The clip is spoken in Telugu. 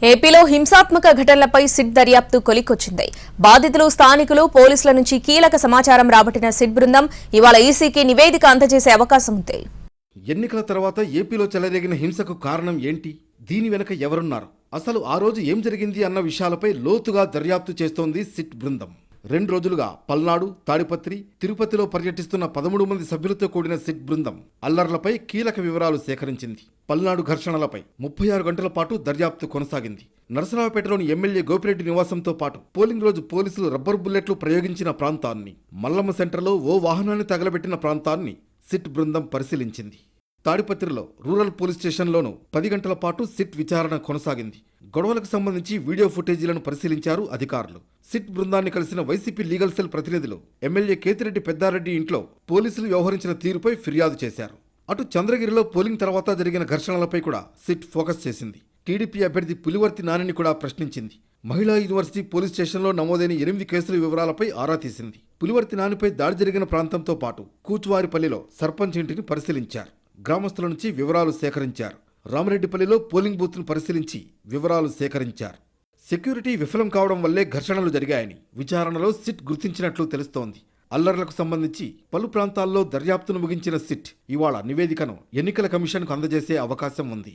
ఏపీలో హింసాత్మక ఘటనలపై సిట్ దర్యాప్తు కొలిక్కొచ్చింది. బాధితులు, స్థానికులు, పోలీసుల నుంచి కీలక సమాచారం రాబట్టిన సిట్ బృందం ఇవాళ ఈసీకి నివేదిక అందజేసే అవకాశం ఉంది. ఎన్నికల తర్వాత ఏపీలో చెలరేగిన హింసకు కారణం ఏంటి? దీని వెనుక ఎవరున్నారు? అసలు ఆ రోజు ఏం జరిగింది అన్న విషయాలపై లోతుగా దర్యాప్తు చేస్తోంది సిట్ బృందం. 2 రోజులుగా పల్నాడు, తాడిపత్రి, తిరుపతిలో పర్యటిస్తున్న 13 మంది సభ్యులతో కూడిన సిట్ బృందం అల్లర్లపై కీలక వివరాలు సేకరించింది. పల్నాడు ఘర్షణలపై 36 గంటల పాటు దర్యాప్తు కొనసాగింది. నరసరావుపేటలోని ఎమ్మెల్యే గోపిరెడ్డి నివాసంతో పాటు పోలింగ్ రోజు పోలీసులు రబ్బర్ బుల్లెట్లు ప్రయోగించిన ప్రాంతాన్ని, మల్లమ్మ సెంటర్లో ఓ వాహనాన్ని తగలబెట్టిన ప్రాంతాన్ని సిట్ బృందం పరిశీలించింది. తాడిపత్రిలో రూరల్ పోలీస్ స్టేషన్లోనూ 10 గంటల పాటు సిట్ విచారణ కొనసాగింది. గొడవలకు సంబంధించి వీడియో ఫుటేజీలను పరిశీలించారు అధికారులు. సిట్ బృందాన్ని కలిసిన వైసీపీ లీగల్ సెల్ ప్రతినిధులు ఎమ్మెల్యే కేతిరెడ్డి పెద్దారెడ్డి ఇంట్లో పోలీసులు వ్యవహరించిన తీరుపై ఫిర్యాదు చేశారు. అటు చంద్రగిరిలో పోలింగ్ తర్వాత జరిగిన ఘర్షణలపై కూడా సిట్ ఫోకస్ చేసింది. టీడీపీ అభ్యర్థి పులివర్తి నానిని కూడా ప్రశ్నించింది. మహిళా యూనివర్సిటీ పోలీస్ స్టేషన్లో నమోదైన 8 కేసుల వివరాలపై ఆరా తీసింది. పులివర్తి నానిపై దాడి జరిగిన ప్రాంతంతో పాటు కూచువారిపల్లిలో సర్పంచ్ ఇంటిని పరిశీలించారు. గ్రామస్తుల నుంచి వివరాలు సేకరించారు. రామరెడ్డిపల్లిలో పోలింగ్ బూత్ను పరిశీలించి వివరాలు సేకరించారు. సెక్యూరిటీ విఫలం కావడం వల్లే ఘర్షణలు జరిగాయని విచారణలో సిట్ గుర్తించినట్లు తెలుస్తోంది. అల్లర్లకు సంబంధించి పలు ప్రాంతాల్లో దర్యాప్తును ముగించిన సిట్ ఇవాళ నివేదికను ఎన్నికల కమిషన్కు అందజేసే అవకాశం ఉంది.